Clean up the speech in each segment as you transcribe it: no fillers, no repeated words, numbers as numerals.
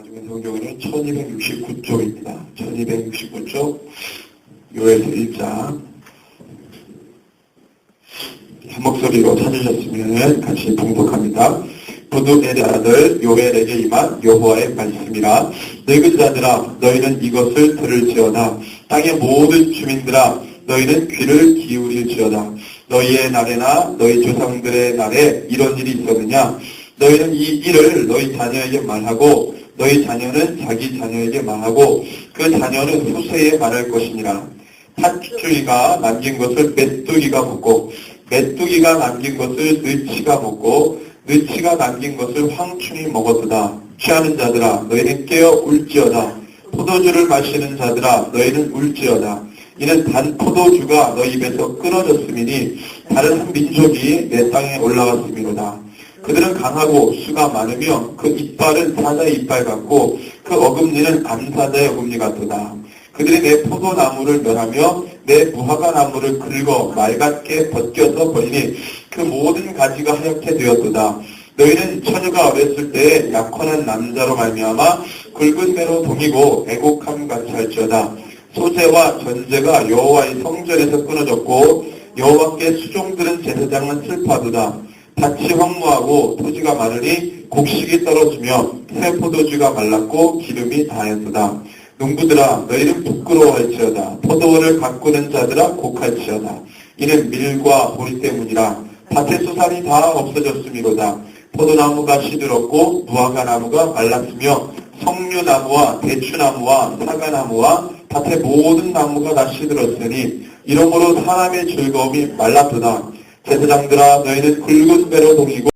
가지고 성경은 1269쪽입니다. 1269쪽 요에서 1장 한 목소리로 찾으셨으면 같이 봉독합니다. 부두엘의 아들 요엘에게 임한 여호와의 말씀이라. 늙은 자들아 너희는 이것을 들을지어다. 땅의 모든 주민들아 너희는 귀를 기울일지어다. 너희의 날에나 너희 조상들의 날에 이런 일이 있었느냐. 너희는 이 일을 너희 자녀에게 말하고 너희 자녀는 자기 자녀에게 말하고 그 자녀는 후세에 말할 것이니라. 팥주기가 남긴 것을 메뚜기가 먹고 메뚜기가 남긴 것을 느치가 먹고 느치가 남긴 것을 황충이 먹었도다. 취하는 자들아 너희는 깨어 울지어다. 포도주를 마시는 자들아 너희는 울지어다. 이는 단 포도주가 너희 입에서 끊어졌음이니 다른 한 민족이 내 땅에 올라왔음이로다. 그들은 강하고 수가 많으며 그 이빨은 사자의 이빨 같고 그 어금니는 암사자의 어금니 같도다. 그들이 내 포도나무를 멸하며 내 무화과 나무를 긁어 맑게 벗겨서 버리니 그 모든 가지가 하얗게 되었도다. 너희는 처녀가 어렸을 때에 약혼한 남자로 말미암아 굵은 배로 동이고 애곡함 같이 할지어다. 소재와 전제가 여호와의 성전에서 끊어졌고 여호와께 수종들은 제사장은 슬퍼하도다. 밭이 황무하고 토지가 마르니 곡식이 떨어지며 새 포도주가 말랐고 기름이 다하였도다. 농부들아 너희는 부끄러워할지어다. 포도원을 가꾸는 자들아 곡할지어다. 이는 밀과 보리 때문이라. 밭의 수산이 다 없어졌음이로다. 포도나무가 시들었고 무화과 나무가 말랐으며 석류나무와 대추나무와 사과나무와 밭의 모든 나무가 다 시들었으니 이러므로 사람의 즐거움이 말랐도다. 제사장들아 너희는 굵은 배로 동이고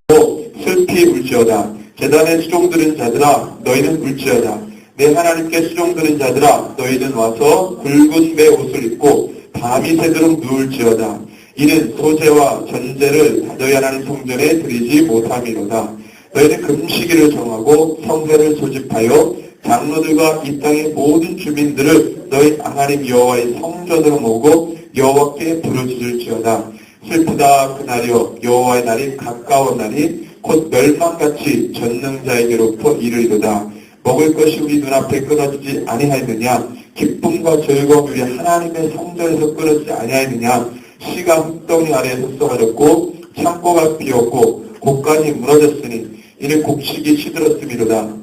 슬피 울지어다. 제단에 수종드는 자들아 너희는 울지어다. 내 하나님께 수종드는 자들아 너희는 와서 굵은 배 옷을 입고 밤이 새도록 누울지어다. 이는 소재와 전제를 너희 하나님 성전에 드리지 못함이로다. 너희는 금시기를 정하고 성회를 소집하여 장로들과 이 땅의 모든 주민들을 너희 하나님 여호와의 성전으로 모으고 여호와께 부르짖을지어다. 슬프다 그날이여 여호와의 날이 가까운 날이 곧 멸망같이 전능자에게로부터 이르리로다. 먹을 것이 우리 눈앞에 끊어지지 아니하였느냐. 기쁨과 즐거움이 우리 하나님의 성전에서 끊어지지 아니하였느냐. 씨가 흙덩이 아래에서 썩어졌고 창고가 비었고 곡간이 무너졌으니 이는 곡식이 시들었음이로다.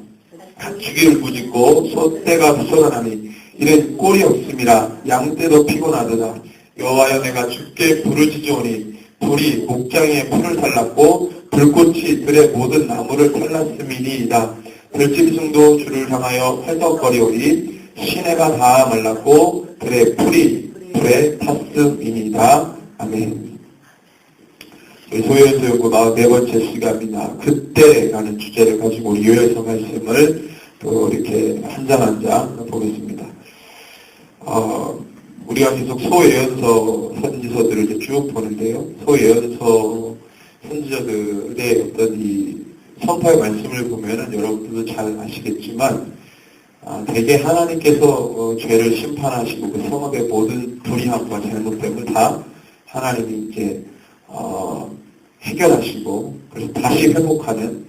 갓주기를 부짓고 소떼가 솟아나니 이는 꼴이 없음이라. 양떼도 피곤하도다. 여호와여 내가 주께 부르짖으오니 불이 목장의 풀을 살랐고 불꽃이 들의 모든 나무를 살랐음이니이다. 들짐승도 주를 향하여 활덕거리오니 시내가 다 말랐고 들의 풀이 불에 탔음이니이다. 아멘. 소요에서 연구 44번째 시간입니다. 그때라는 주제를 가지고 우리 요엘서 말씀을 또 이렇게 한 장 한 장 보겠습니다. 우리가 계속 소예언서 선지서들을 이제 쭉 보는데요. 소예언서 선지자들의 어떤 이 선포의 말씀을 보면은 여러분들도 잘 아시겠지만, 대개 하나님께서 죄를 심판하시고 그 성업의 모든 불의함과 잘못됨을 다 하나님이 이제 해결하시고 그래서 다시 회복하는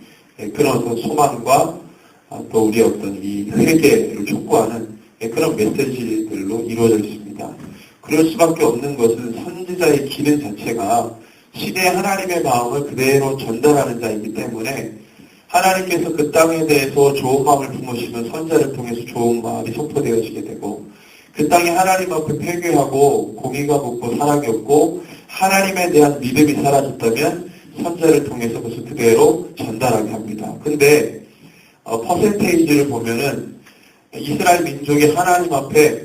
그런 어떤 소망과 또 우리의 어떤 이 회개를 촉구하는 그런 메시지들로 이루어져 있습니다. 그럴 수밖에 없는 것은 선지자의 기능 자체가 시대 하나님의 마음을 그대로 전달하는 자이기 때문에 하나님께서 그 땅에 대해서 좋은 마음을 품으시면 선지자를 통해서 좋은 마음이 선포되어지게 되고 그 땅에 하나님 앞에 폐괴하고 공의가 없고 사랑이 없고 하나님에 대한 믿음이 사라졌다면 선지자를 통해서 그것을 그대로 전달하게 합니다. 근데 퍼센테이지를 보면은 이스라엘 민족이 하나님 앞에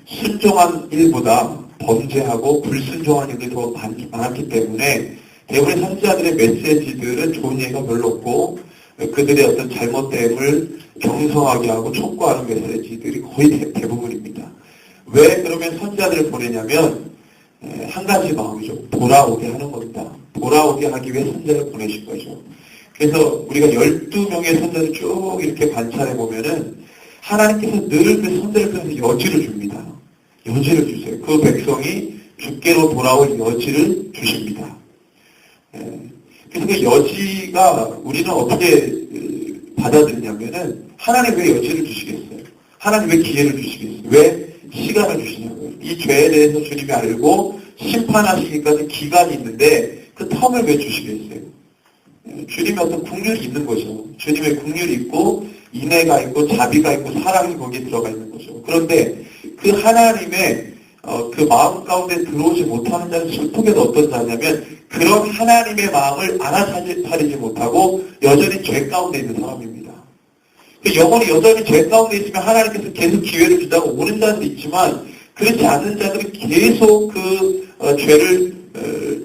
순종한 일보다 범죄하고 불순종한 일이 더 많았기 때문에 대부분의 선지자들의 메시지들은 좋은 얘기가 별로 없고 그들의 어떤 잘못됨을 경성하게 하고 촉구하는 메시지들이 거의 대부분입니다. 왜 그러면 선지자들을 보내냐면 한 가지 마음이죠. 돌아오게 하는 겁니다. 돌아오게 하기 위해 선지자를 보내신 거죠. 그래서 우리가 12명의 선지자를 쭉 이렇게 관찰해 보면은 하나님께서 늘 그 선지자를 통해서 여지를 줍니다. 여지를 주세요. 그 백성이 주께로 돌아올 여지를 주십니다. 그래서 그 여지가 우리는 어떻게 받아들이냐면은 하나님 왜 여지를 주시겠어요? 하나님 왜 기회를 주시겠어요? 왜 시간을 주시냐고요. 이 죄에 대해서 주님이 알고 심판하시기까지 기간이 있는데 그 텀을 왜 주시겠어요? 주님의 어떤 국률이 있는 거죠. 주님의 국률이 있고 인애가 있고 자비가 있고 사랑이 거기에 들어가 있는 거죠. 그런데 그 하나님의 그 마음 가운데 들어오지 못하는 자는 슬프게도 어떤 자냐면 그런 하나님의 마음을 알아차리지 못하고 여전히 죄 가운데 있는 사람입니다. 영혼이 여전히 죄 가운데 있으면 하나님께서 계속 기회를 주다가 오는 자도 있지만 그렇지 않는 자들은 계속 그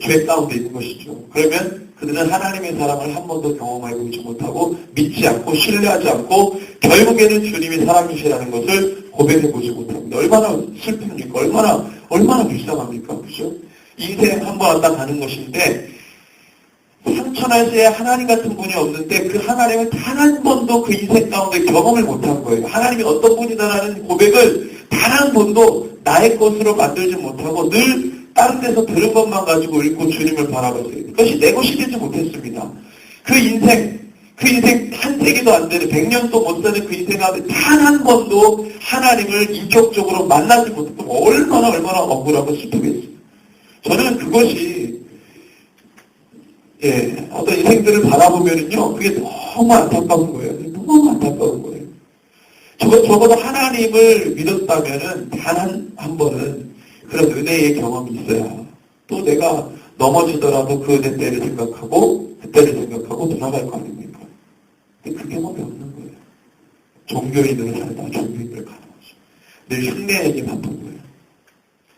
죄 가운데 있는 것이죠. 그러면 그들은 하나님의 사랑을 한 번도 경험해 보지 못하고 믿지 않고 신뢰하지 않고 결국에는 주님이 사랑이시라는 것을 고백해 보지 못합니다. 얼마나 슬픕니까? 얼마나 불쌍합니까? 그죠? 인생 한 번 왔다 가는 것인데 상천하시에 하나님 같은 분이 없는데 그 하나님을 단 한 번도 그 인생 가운데 경험을 못한 거예요. 하나님이 어떤 분이다라는 고백을 단 한 번도 나의 것으로 만들지 못하고 늘 다른 데서 들은 것만 가지고 읽고 주님을 바라봤어요. 그것이 내 것이 되지 못했습니다. 그 인생 한 세기도 안 되는 100년도 못 사는 그 인생 가운데 단 한 번도 하나님을 인격적으로 만나지 못했고 얼마나 억울하고 슬프겠어요. 저는 그것이 어떤 인생들을 바라보면은요, 그게 너무 안타까운 거예요. 너무 안타까운 거예요. 적어도 하나님을 믿었다면은 단 한 번은 그런 은혜의 경험이 있어야 또 내가 넘어지더라도 그 은혜 때를 생각하고 그때를 생각하고 돌아갈 거 아닙니까? 근데 그 경험이 없는 거예요. 종교인으로 살다 종교인으로 가는 거죠. 늘 흉내내기 바쁜 거예요.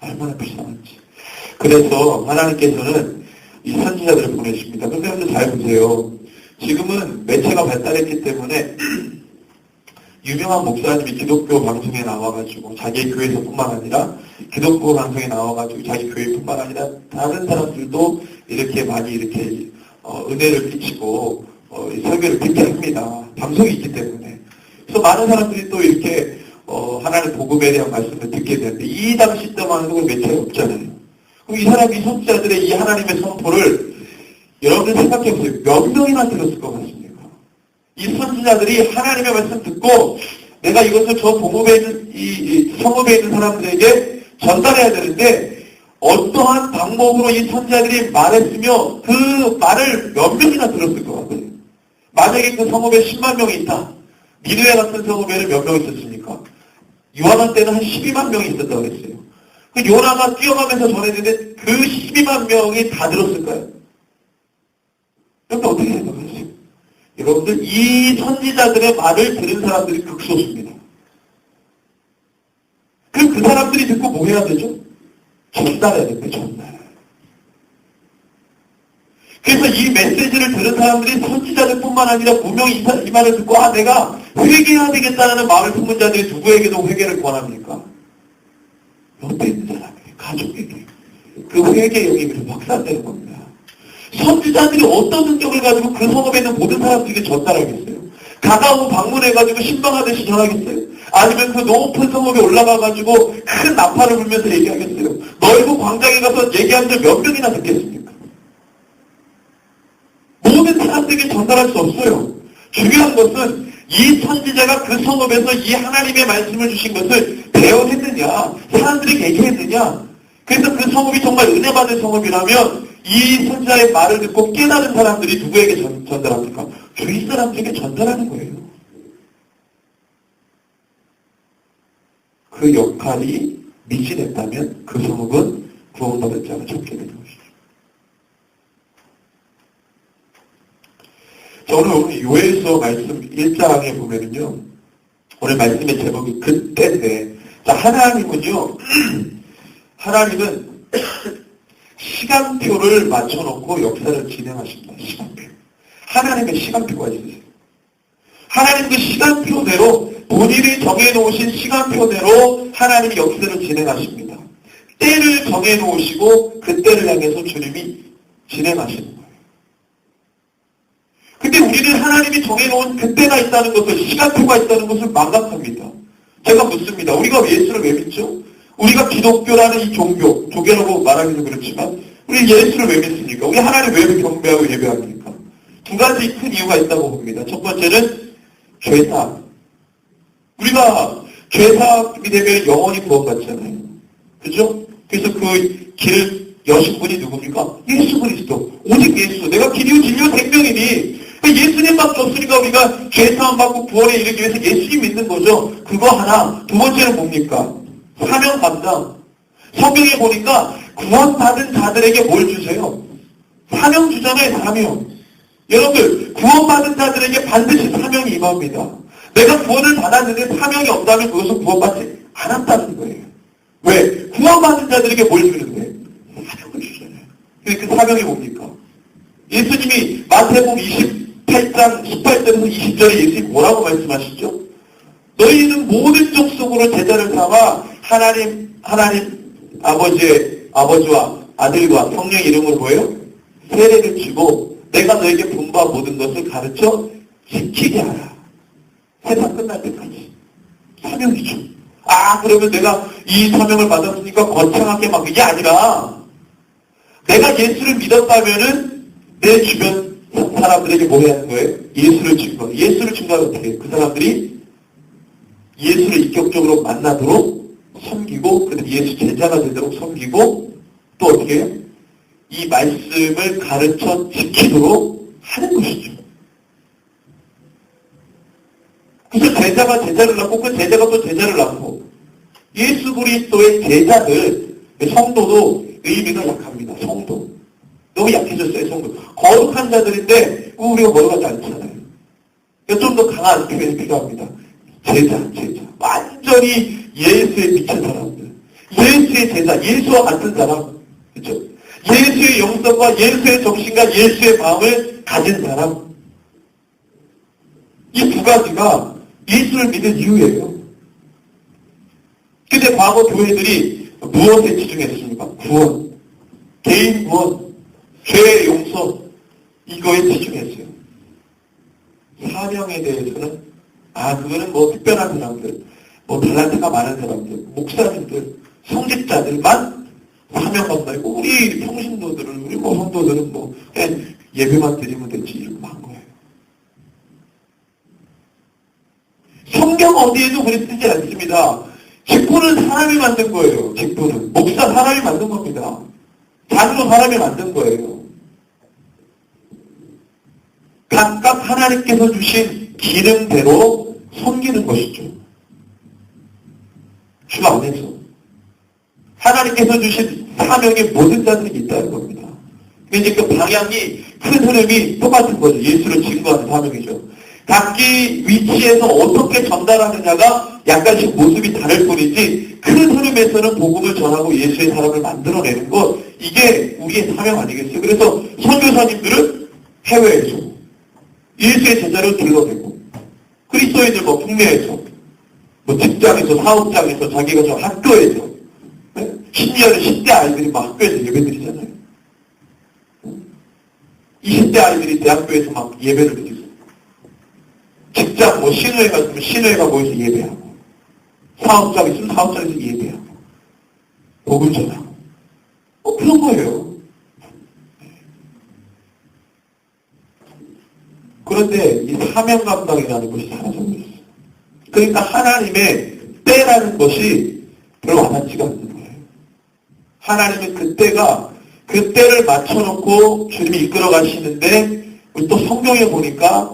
얼마나 불쌍한지. 그래서 하나님께서는 이 선지자들을 보내십니다. 그런데 여러분들 잘 보세요. 지금은 매체가 발달했기 때문에 유명한 목사님이 기독교 방송에 나와가지고 자기 교회에서뿐만 아니라 기독교 방송에 나와가지고 자기 교회뿐만 아니라 다른 사람들도 이렇게 많이 이렇게 은혜를 끼치고 설교를 듣게 합니다. 방송이 있기 때문에. 그래서 많은 사람들이 또 이렇게 하나님 복음에 대한 말씀을 듣게 되는데 이 당시 때만 해도 매체가 없잖아요. 그럼 이 사람이 선지자들의 이 하나님의 선포를 여러분들 생각해보세요. 몇 명이나 들었을 것 같습니까? 이 선지자들이 하나님의 말씀 듣고 내가 이것을 저 동읍에 있는 이 성읍에 있는 사람들에게 전달해야 되는데 어떠한 방법으로 이 선지자들이 말했으며 그 말을 몇 명이나 들었을 것 같아요. 만약에 그 성읍에 10만 명이 있다. 니느웨 같은 성읍에는 몇 명 있었습니까? 요한한 때는 한 12만 명이 있었다고 했어요. 그 요나가 뛰어가면서 전했는데 그 12만 명이 다 들었을까요? 여러분 어떻게 생각하세요? 여러분들 이 선지자들의 말을 들은 사람들이 극소수입니다. 그럼 그 사람들이 듣고 뭐 해야 되죠? 전달해야 됩니다. 전달. 그래서 이 메시지를 들은 사람들이 선지자들뿐만 아니라 분명히 이 말을 듣고 내가 회개해야 되겠다는 마음을 품은 자들이 누구에게도 회개를 권합니까? 옆에 있는 사람에게, 가족에게. 그 회개 영역이 확산되는 겁니다. 선지자들이 어떤 능력을 가지고 그 성읍에 있는 모든 사람들에게 전달하겠어요? 가까운 방문해가지고 신방하듯이 전하겠어요? 아니면 그 높은 성읍에 올라가가지고 큰 나팔을 불면서 얘기하겠어요? 넓은 광장에 가서 얘기한 줄 몇 명이나 듣겠습니까? 모든 사람들에게 전달할 수 없어요. 중요한 것은 이 선지자가 그 성읍에서 이 하나님의 말씀을 주신 것을 배워했느냐, 사람들에게 얘기했느냐. 그래서 그 성읍이 정말 은혜 받은 성읍이라면 이 선지자의 말을 듣고 깨달은 사람들이 누구에게 전달합니까? 주위 사람들에게 전달하는 거예요. 그 역할이 미진했다면 그 성읍은 구원받을 자가 적게 되는 것이죠. 자, 오늘 요엘서 말씀 1장에 보면은요, 오늘 말씀의 제목이 그때인데, 자, 하나님은 시간표를 맞춰놓고 역사를 진행하십니다. 시간표. 하나님의 시간표가 있어요. 하나님 그 시간표대로 본인이 정해놓으신 시간표대로 하나님이 역사를 진행하십니다. 때를 정해놓으시고 그 때를 향해서 주님이 진행하시는 거예요. 근데 우리는 하나님이 정해놓은 그때가 있다는 것을, 시간표가 있다는 것을 망각합니다. 제가 묻습니다. 우리가 예수를 왜 믿죠? 우리가 기독교라는 이 조교라고 말하기도 그렇지만 우리 예수를 왜 믿습니까? 우리 하나님 왜 경배하고 예배합니까? 두 가지 큰 이유가 있다고 봅니다. 첫 번째는 죄사. 우리가 죄사함이 되면 영원히 구원받잖아요. 그죠? 그래서 그 길 여신분이 누굽니까? 예수 그리스도. 오직 예수. 내가 길이요 진리요 생명이니. 예수님밖에 없으니까 우리가 죄사함 받고 구원에 이르기 위해서 예수님 믿는 거죠. 그거 하나. 두 번째는 뭡니까? 사명 감당. 성경에 보니까 구원받은 자들에게 뭘 주세요? 사명 주잖아요. 사명. 여러분들 구원받은 자들에게 반드시 사명이 임합니다. 내가 구원을 받았는데 사명이 없다면 그것은 구원받지 않았다는 거예요. 왜? 구원받은 자들에게 뭘 주는데? 사명을 주잖아요. 그 사명이 뭡니까? 예수님이 마태복음 28장 18절에서 20절에 예수님이 뭐라고 말씀하시죠? 너희는 모든 족속으로 제자를 삼아 하나님 아버지와 아들과 성령의 이름으로 뭐예요? 세례를 주고 내가 너에게 분부한 모든 것을 가르쳐 지키게 하라. 세상 끝날 때까지. 사명이죠. 그러면 내가 이 사명을 받았으니까 거창하게 막 이게 아니라 내가 예수를 믿었다면은 내 주변 사람들에게 뭐 해야 하는 거예요? 예수를 증거. 예수를 증거하면 어떻게 해요? 그 사람들이 예수를 인격적으로 만나도록 섬기고, 그다음에 예수 제자가 되도록 섬기고, 또 어떻게 해요? 이 말씀을 가르쳐 지키도록 하는 것이죠. 그래서 제자가 제자를 낳고, 그 제자가 또 제자를 낳고, 예수 그리스도의 제자들, 성도도 의미가 약합니다. 성도. 너무 약해졌어요, 성도. 거룩한 자들인데, 우리가 멀어가지 않잖아요. 좀 더 강한 표현이 필요합니다. 제자. 완전히 예수에 미친 사람들. 예수의 제자, 예수와 같은 사람. 그렇죠? 예수의 영성과 예수의 정신과 예수의 마음을 가진 사람. 이 두 가지가 예수를 믿는 이유예요. 근데 과거 교회들이 무엇에 치중했습니까? 구원. 개인 구원. 죄의 용서. 이거에 치중했어요. 사명에 대해서는 그거는 뭐 특별한 사람들, 뭐 달란트가 많은 사람들, 목사님들, 성직자들만 사명 감당이고 우리 평신도들은, 우리 뭐 성도들은 뭐 그냥 예배만 드리면 되지 이러고 한 거예요. 성경 어디에도 그리 쓰지 않습니다. 직분은 사람이 만든 거예요. 직분은. 목사 사람이 만든 겁니다. 장로 사람이 만든 거예요. 각각 하나님께서 주신 기능대로 섬기는 것이죠. 주 안에서. 하나님께서 주신 사명의 모든 자들이 있다는 겁니다. 이제 그 방향이, 큰 흐름이 똑같은 거죠. 예수를 증거하는 사명이죠. 각기 위치에서 어떻게 전달하느냐가 약간씩 모습이 다를 뿐이지 큰 흐름에서는 복음을 전하고 예수의 사람을 만들어내는 것, 이게 우리의 사명 아니겠어요? 그래서 선교사님들은 해외에서 예수의 제자를 둘러대고 그리스도인들 뭐 국내에서 뭐 직장에서 사업장에서 자기가 저 학교에서 심지어는 10대 아이들이 막 학교에서 예배드리잖아요. 20대 아이들이 대학교에서 막 예배를 드리고 직장 뭐 신회가 있으면 신회가 모여서 예배하고 사업장 있으면 사업장에서 예배하고 복음 전하고 그런 거예요. 그런데 이 사명 감당이라는 것이 사라져버렸어요. 그러니까 하나님의 때라는 것이 별로 와닿지가 않는 거예요. 하나님은 그 때를 맞춰놓고 주님이 이끌어 가시는데 우리 또 성경에 보니까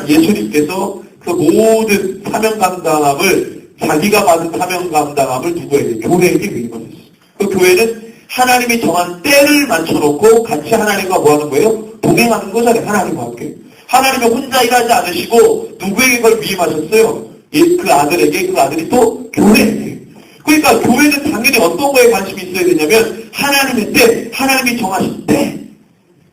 예수님께서 그 모든 사명 감당함을 자기가 받은 사명 감당함을 누구에게? 교회에게 위임하셨어요. 그 교회는 하나님이 정한 때를 맞춰놓고 같이 하나님과 뭐 하는 거예요? 동행하는 거잖아요. 하나님과 함께. 하나님이 혼자 일하지 않으시고 누구에게 그걸 위임하셨어요? 그 아들에게, 그 아들이 또 교회에게. 그러니까 교회는 당연히 어떤 거에 관심이 있어야 되냐면 하나님의 때, 하나님이 정하신 때.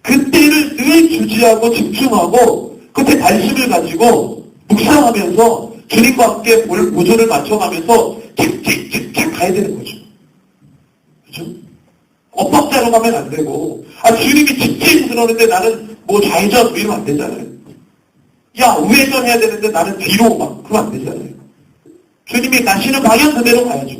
그 때를 늘 주지하고 집중하고 그때 관심을 가지고 묵상하면서 주님과 함께 보조를 맞춰가면서 착착착착 가야 되는 거죠. 그렇죠? 엇박자로 가면 안 되고 주님이 직진 그러는데 나는 뭐 좌회전 이러면 안 되잖아요. 야 우회전 해야 되는데 나는 뒤로 막 그러면 안 되잖아요. 주님이 가시는 방향 그대로 가야죠.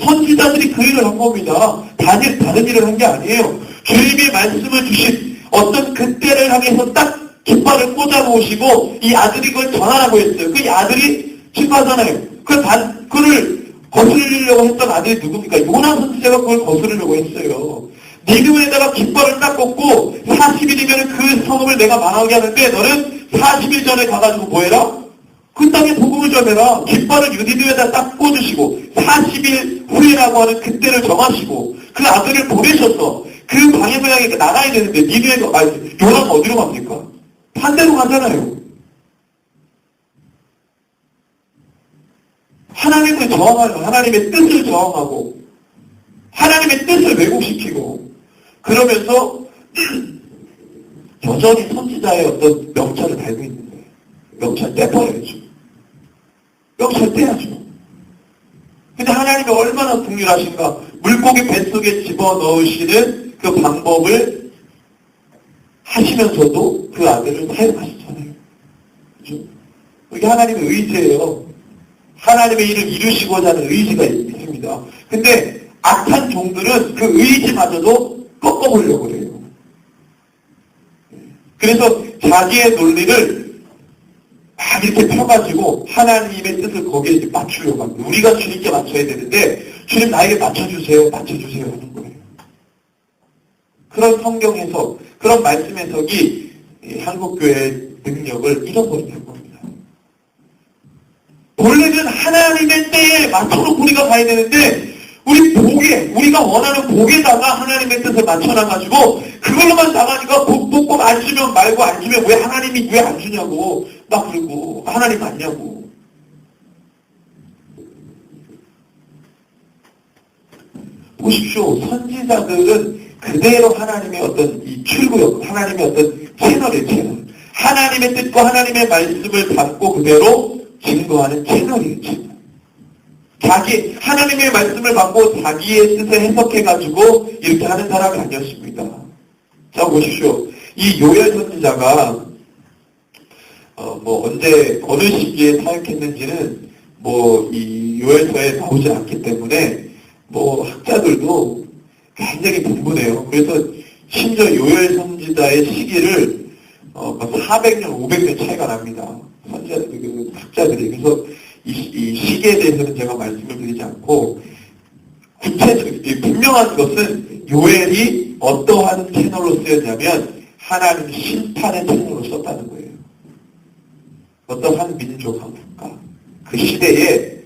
선지자들이 그 일을 한 겁니다. 다른 일을 한 게 아니에요. 주님이 말씀을 주신 어떤 그 때를 향해서 딱 깃발을 꽂아 놓으시고 이 아들이 그걸 전하라고 했어요. 그 아들이 실패하잖아요. 그를 거스르려고 했던 아들이 누굽니까? 요나 선지자가 그걸 거스르려고 했어요. 니느웨에다가 깃발을 딱 꽂고 40일이면 그 성읍을 내가 망하게 하는데 너는 40일 전에 가가지고 뭐 해라? 그 땅에 복음을 전해라. 깃발을 니느웨에다 딱 꽂으시고 40일 후에라고 하는 그때를 정하시고 그 아들을 보내셔서 그 방해 모양이 나가야 되는데 니느웨가 요나가 어디로 갑니까? 반대로 가잖아요. 하나님을 저항하고 하나님의 뜻을 저항하고 하나님의 뜻을 왜곡시키고 그러면서 여전히 선지자의 어떤 명찰을 달고 있는 거예요. 명찰 떼버려야죠. 명찰 떼야죠. 근데 하나님이 얼마나 긍휼하신가. 물고기 뱃속에 집어넣으시는 그 방법을 하시면서도 그 아들을 사용하시잖아요. 그렇죠? 이게 하나님의 의지예요. 하나님의 일을 이루시고자 하는 의지가 있습니다. 근데 악한 종들은 그 의지마저도 꺾어보려고 해요. 그래서 자기의 논리를 막 이렇게 펴가지고 하나님의 뜻을 거기에 이제 맞추려고 합니다. 우리가 주님께 맞춰야 되는데 주님 나에게 맞춰주세요. 맞춰주세요 하는 거예요. 그런 성경 해석, 그런 말씀 해석이 한국교회의 능력을 잃어버리는 겁니다. 본래는 하나님의 때에 맞춰놓고 우리가 가야 되는데 우리가 원하는 복에다가 하나님의 뜻을 맞춰놔가지고 그걸로만 나가니까 복 안 주면 말고 안 주면 왜 하나님이 왜 안 주냐고 막 그러고 하나님 맞냐고. 보십시오. 선지자들은 그대로 하나님의 어떤 이 출구역, 하나님의 어떤 채널이에요. 하나님의 뜻과 하나님의 말씀을 담고 그대로 증거하는 채널이에요. 하나님의 말씀을 받고 자기의 뜻을 해석해가지고 이렇게 하는 사람이 아니었습니다. 자, 보십시오. 이 요엘 선지자가, 언제, 어느 시기에 사역했는지는, 이 요엘서에 나오지 않기 때문에, 학자들도 굉장히 분분해요. 그래서 심지어 요엘 선지자의 시기를, 400년, 500년 차이가 납니다. 학자들이. 그래서 이 시기에 대해서는 제가 말씀을 드리지 않고 구체적인 분명한 것은 요엘이 어떠한 채널로 쓰였냐면 하나님 심판의 채널로 썼다는 거예요. 어떠한 민족 한 국가 그 시대에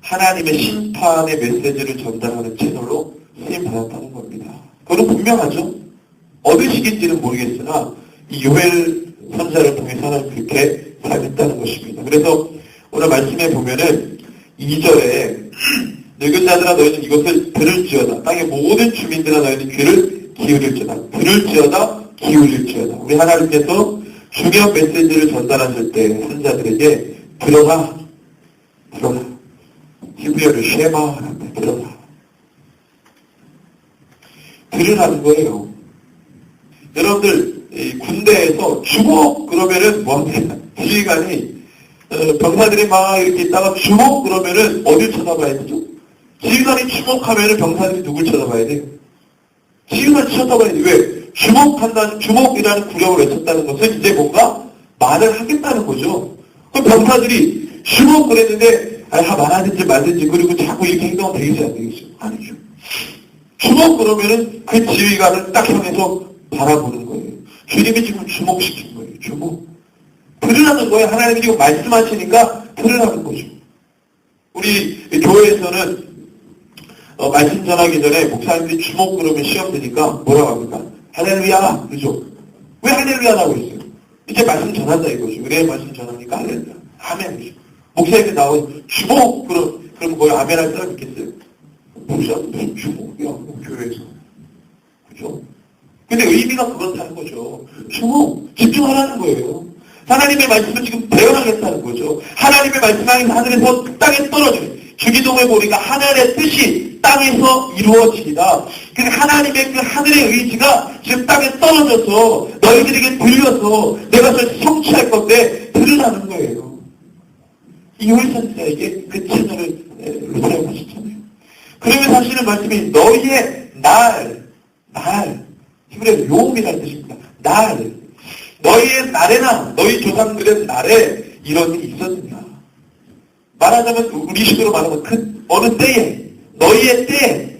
하나님의 심판의 메시지를 전달하는 채널로 쓰임받았다는 겁니다. 그건 분명하죠. 어느 시기인지는 모르겠으나 이 요엘 선지자를 통해서 하나님 그렇게 살겠다는 것입니다. 그래서 오늘 말씀에 보면은 2절에 늙은 자들아 너희는 이것을 들을지어다. 땅의 모든 주민들아 너희는 귀를 기울일지어다. 들을지어다 기울일지어다. 우리 하나님께서 중요한 메시지를 전달하실 때 선자들에게 들어라. 히브리어로 쉐마하는데 들어라. 들으라는 거예요. 여러분들 군대에서 주목 그러면은 뭐합니까? 지휘관이 병사들이 막 이렇게 있다가 주목 그러면은 어딜 쳐다봐야 되죠? 지휘관이 주목하면은 병사들이 누굴 쳐다봐야 돼요? 지휘관이 쳐다봐야 돼요. 왜? 주목이라는 구령을 외쳤다는 것은 이제 뭔가 말을 하겠다는 거죠. 그럼 병사들이 주목 그랬는데 말하든지 말든지 그리고 자꾸 이렇게 행동하면 되겠어요? 안 되겠어요? 아니죠. 주목 그러면은 그 지휘관을 딱 향해서 바라보는 거예요. 주님이 지금 주목시킨 거예요. 주목. 들으라는 거예요. 하나님이 지금 말씀하시니까 들으라는 거죠. 우리 교회에서는 말씀 전하기 전에 목사님들이 주목 그러면 시험 드니까 뭐라고 합니까? 할렐루야. 그죠? 왜 할렐루야라고 했어요? 이제 말씀 전한다 이거죠. 왜 말씀 전하니까 할렐루야. 아멘. 그죠? 목사님들 나오면 주목 그럼 거기 아멘 할 사람 있겠어요? 무슨 주목이야. 교회에서. 그죠? 근데 의미가 그렇다는 거죠. 주목. 집중하라는 거예요. 하나님의 말씀을 지금 대언하겠다는 거죠. 하나님의 말씀이 하늘에서 땅에 떨어져요. 주기도문에 보니까 하늘의 뜻이 땅에서 이루어지리다. 근데 하나님의 그 하늘의 의지가 지금 땅에 떨어져서 너희들에게 들려서 내가 그걸 성취할 건데 들으라는 거예요. 이 요엘 선지자에게 그 채널을 사용하셨잖아요. 그러면 사실은 말씀이 너희의 날, 히브리어로 용이라는 뜻입니다. 너희의 날에나 너희 조상들의 날에 이런 일이 있었느냐. 말하자면 우리식으로 말하면 어느 때에 너희의 때에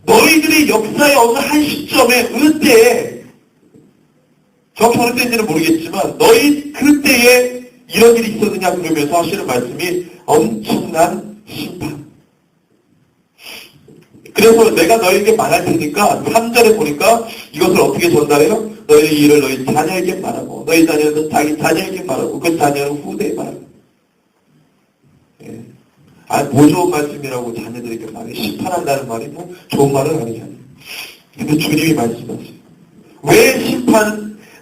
너희들의 역사의 어느 한 시점에 어느 때에 정확히 어느 때인지는 모르겠지만 너희 그때에 이런 일이 있었느냐 그러면서 하시는 말씀이 엄청난 심판. 그래서 내가 너희에게 말할 테니까 3절에 보니까 이것을 어떻게 전달해요? 너희 일을 너희 자녀에게 말하고 너희 자녀는 자기 자녀에게 말하고 그 자녀는 후대에 말하고. 예. 뭐 좋은 말씀이라고 자녀들에게 말해. 심판한다는 말이 뭐 좋은 말은 아니잖아요. 근데 주님이 말씀하세요. 왜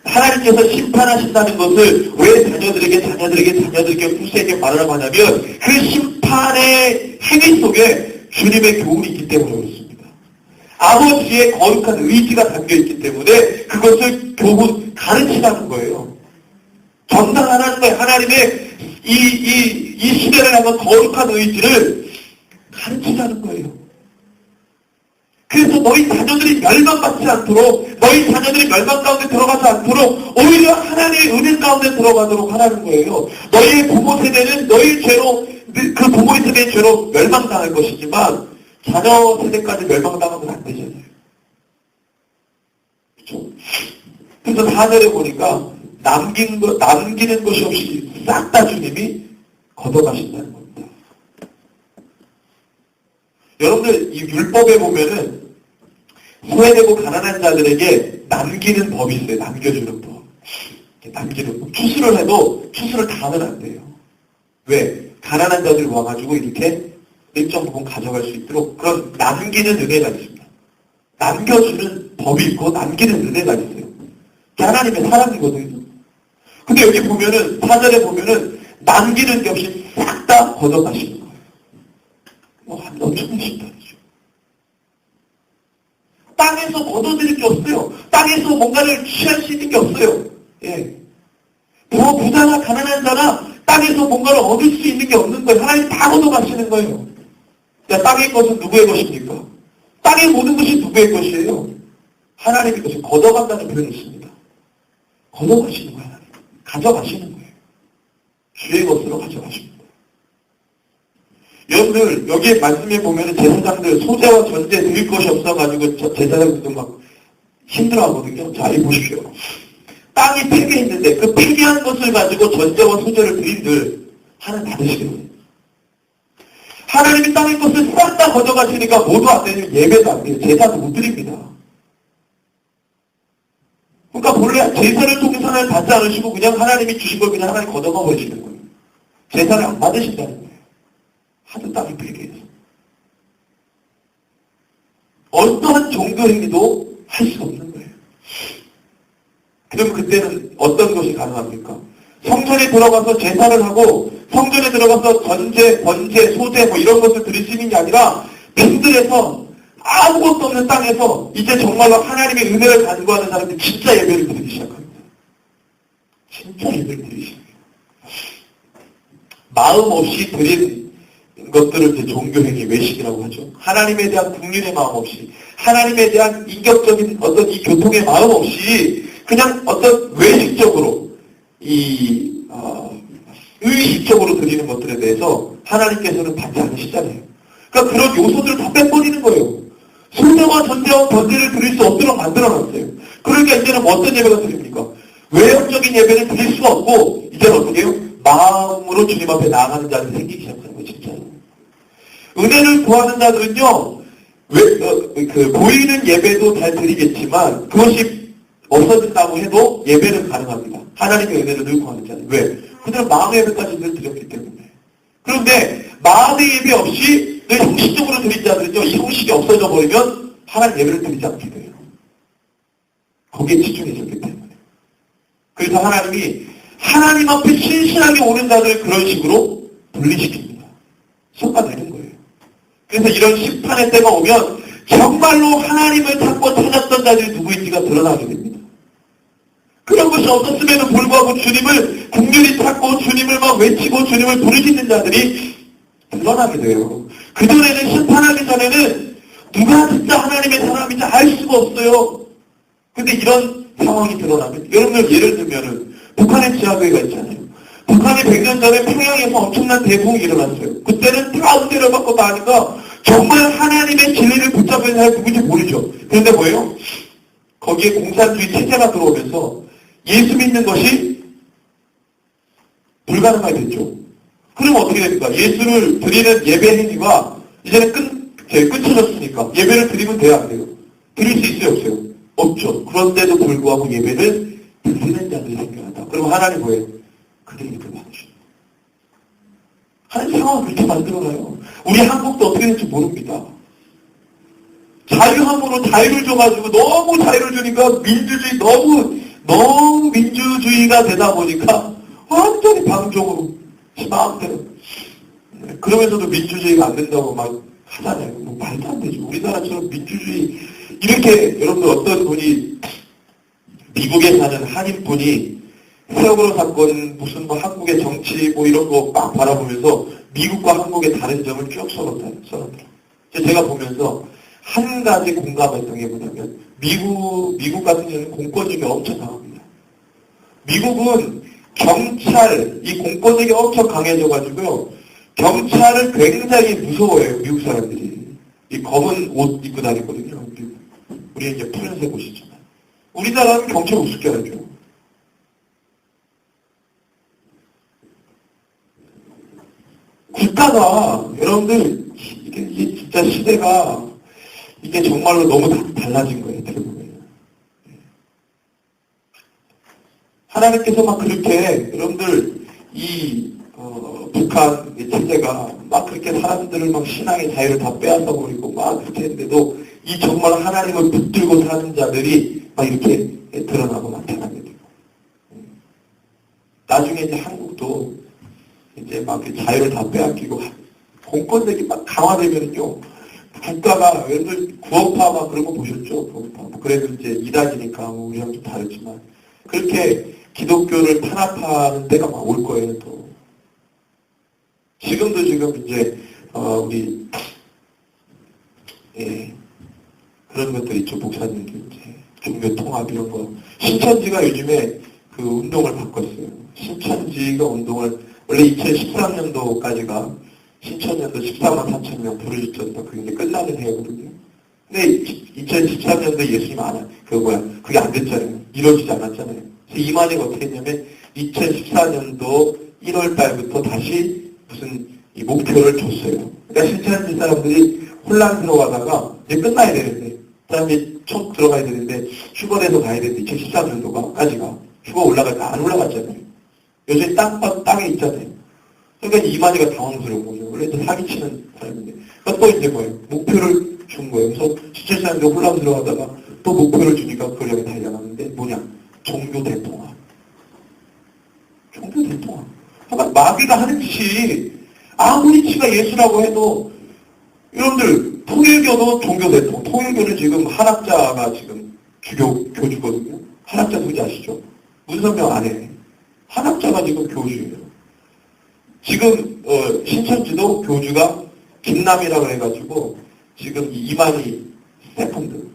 하나님께서 심판하신다는 것을 왜 자녀들에게 후세에게 말하라고 하냐면 그 심판의 행위 속에 주님의 교훈이 있기 때문에 그렇습니다. 아버지의 거룩한 의지가 담겨있기 때문에 그것을 교훈 가르치라는 거예요. 전달하라는 거예요. 하나님의 이 시대를 향한 거룩한 의지를 가르치라는 거예요. 그래서 너희 자녀들이 멸망받지 않도록 너희 자녀들이 멸망 가운데 들어가지 않도록 오히려 하나님의 은혜 가운데 들어가도록 하라는 거예요. 너희의 부모 세대는 너희 죄로 그 부모의 세대의 죄로 멸망당할 것이지만 자녀 세대까지 멸망당하면 안 되잖아요. 그렇죠? 그래서 4절에 보니까 남기는 것이 없이 싹 다 주님이 걷어가신다는 겁니다. 여러분들 이 율법에 보면은 소외되고 가난한 자들에게 남기는 법이 있어요. 남겨주는 법. 남기는 법. 추수를 해도 추수를 다 하면 안 돼요. 왜? 가난한 자들이 와가지고 이렇게 일정 부분 가져갈 수 있도록 그런 남기는 은혜가 있습니다. 남겨주는 법이 있고 남기는 은혜가 있어요. 하나님의 사랑이거든요. 근데 여기 보면은 4절에 보면은 남기는 게 없이 싹 다 걷어가시는 거예요. 엄청난 심판이죠. 땅에서 걷어들일 게 없어요. 땅에서 뭔가를 취할 수 있는 게 없어요. 예. 부자나 가난한 자나 땅에서 뭔가를 얻을 수 있는 게 없는 거예요. 하나님 다 걷어가시는 거예요. 야, 땅의 것은 누구의 것입니까? 땅의 모든 것이 누구의 것이에요? 하나님의 것을 걷어간다는 표현이 있습니다. 걷어가시는 거예요. 하나님. 가져가시는 거예요. 주의 것으로 가져가시는 거예요. 여러분들 여기에 말씀해 보면 제사장들 소재와 전제 드릴 것이 없어가지고 제사장들도 막 힘들어하거든요. 자, 이 보십시오. 땅이 폐괴했는데 그 폐괴한 것을 가지고 전제와 소재를 드린들 하나님 받으시거든요. 하나님이 땅의 것을 싹 다 가져가시니까 모두 안 되면 예배도 안 돼요. 제사도 못 드립니다. 그러니까 본래 제사를 통해서 하나님 받지 않으시고 그냥 하나님이 주신 걸 그냥 하나님 걷어가 버리시는 거예요. 제사를 안 받으신다는 거예요. 하도 땅이 폐괴해서. 어떠한 종교 행위도 할 수 없는 거예요. 그럼 그때는 어떤 것이 가능합니까? 성전에 들어가서 제사를 하고 성전에 들어가서 전제, 번제, 소제 뭐 이런 것을 드릴 수 있는 게 아니라 빈들에서 아무것도 없는 땅에서 이제 정말로 하나님의 은혜를 간구하는 사람들이 진짜 예배를 드리기 시작합니다. 진짜 예배를 드리기 시작해요. 마음 없이 드린 것들을 이제 종교행위, 외식이라고 하죠. 하나님에 대한 국민의 마음 없이, 하나님에 대한 인격적인 어떤 이 교통의 마음 없이 그냥 어떤 외식적으로 의식적으로 드리는 것들에 대해서 하나님께서는 받지 않으시잖아요. 그러니까 그런 요소들을 다 빼버리는 거예요. 소재와 전제와 번제를 드릴 수 없도록 만들어놨어요. 그러니까 이제는 어떤 예배가 드립니까? 외형적인 예배를 드릴 수가 없고 이제는 어떻게 해요? 마음으로 주님 앞에 나아가는 자들이 생기기 시작하는 거예요. 진짜로. 은혜를 구하는 자들은요. 보이는 예배도 잘 드리겠지만 그것이 없어진다고 해도 예배는 가능합니다. 하나님의 은혜를 늘 구하는 자들. 왜? 그들은 마음의 예배까지 늘 드렸기 때문에. 그런데 마음의 예배 없이 늘 형식적으로 드린 자들은요. 이 형식이 없어져 버리면 하나님 예배를 드리지 않게 돼요. 거기에 집중했었기 때문에. 그래서 하나님이 하나님 앞에 신실하게 오는 자들을 그런 식으로 분리시킵니다. 솎아내는 거예요. 그래서 이런 심판의 때가 오면 정말로 하나님을 찾고 찾았던 자들이 누구인지가 드러나게 됩니다. 그런 것이 없었음에도 불구하고 주님을 국률이 찾고 주님을 막 외치고 주님을 부르짖는 자들이 드러나게 돼요. 그전에는 심판하기 전에는 누가 진짜 하나님의 사람인지 알 수가 없어요. 근데 이런 상황이 드러나면, 여러분들 예를 들면은, 북한의 지하교회가 있잖아요. 북한이 100년 전에 평양에서 엄청난 대붕이 일어났어요. 그때는 다 은혜를 받고 나니까 정말 하나님의 진리를 붙잡은 사람이 누군지 모르죠. 그런데 뭐예요? 거기에 공산주의 체제가 들어오면서 예수 믿는 것이 불가능하게 됐죠. 그럼 어떻게 됩니까? 예수를 드리는 예배 행위가 이제는 끝쳐졌으니까 예배를 드리면 돼야 안 돼요? 드릴 수 있어요? 없어요? 없죠. 그런데도 불구하고 예배를 드리는 자들이 생겨난다. 그럼 하나님 뭐예요? 그들이 예배를 받으시는 하나님 상황을 그렇게 만들어놔요. 우리 한국도 어떻게 될지 모릅니다. 자유함으로 자유를 줘가지고 너무 자유를 주니까 민주주의 너무 민주주의가 되다 보니까 완전히 방종으로 마음대로. 그러면서도 민주주의가 안 된다고 막 하잖아요. 뭐 말도 안 되죠. 우리나라처럼 민주주의 이렇게 여러분들 어떤 분이 미국에 사는 한인분이 세월호 사건 무슨 뭐 한국의 정치 뭐 이런 거 막 바라보면서 미국과 한국의 다른 점을 쭉 써놨더라고요. 제가 보면서 한 가지 공감했던 게 뭐냐면 미국 같은 경우는 공권력이 엄청 강합니다. 미국은 경찰, 이 공권력이 엄청 강해져가지고요. 경찰을 굉장히 무서워해요. 미국 사람들이. 이 검은 옷 입고 다니거든요. 우리 이제 푸른색 옷이잖아요. 우리나라는 경찰 우습게 하죠. 국가가 여러분들 이게 진짜 시대가 이게 정말로 너무 달라진 거예요. 어떻게 보면 하나님께서 막 그렇게 여러분들 이 북한 체제가 막 그렇게 사람들을 막 신앙의 자유를 다 빼앗아 버리고 막 그렇게 했는데도 이 정말 하나님을 붙들고 사는 자들이 막 이렇게 드러나고 나타나게 되고 나중에 이제 한국도 이제 막 자유를 다 빼앗기고 공권력이 막 강화되면요 국가가 여러분들 구원파 막 그런 거 보셨죠? 구원파. 뭐 그래도 이제 이단이니까 뭐 우리랑 좀 다르지만 그렇게 기독교를 탄압하는 때가 막 올 거예요. 또 지금도 지금 이제 우리 그런 것들 있죠. 목사님들 이제 종교 통합 이런 거 신천지가 요즘에 그 운동을 바꿨어요. 신천지가 운동을 원래 2013년도까지가 신천년도 14만 4천 명 부르짖었다. 그게 이제 끝나는 해거든요. 근데 2013년도에 예수님 그게 안 됐잖아요. 이루어지지 않았잖아요. 그래서 이만희가 어떻게 했냐면 2014년도 1월 달부터 다시 무슨 이 목표를 줬어요. 그러니까 신천지 사람들이 혼란스러워하다가 이제 끝나야 되는데, 그 다음에 총 들어가야 되는데, 휴거해서 가야 되는데, 2013년도까지가 휴거 올라갈까? 안 올라갔잖아요. 요새 땅에 있잖아요. 그러니까 이만희가 당황스러운 거죠. 원래 또 사기치는 사람인데. 그러니까 또 이제 뭐예요? 목표를 준 거예요. 그래서 신천지 혼란스러워하다가 또 목표를 주니까 그걸 향해 달려가는데, 뭐냐? 종교 대통합. 종교 대통합. 그러니까 마귀가 하는 짓이 아무리 지가 예수라고 해도 여러분들 통일교도 종교 대통합. 통일교는 지금 한학자가 지금 교주거든요. 한학자 누군지 아시죠? 문선명 아내. 한학자가 지금 교주예요. 지금 신천지도 교주가 김남이라고 해가지고 지금 이만희 세컨드.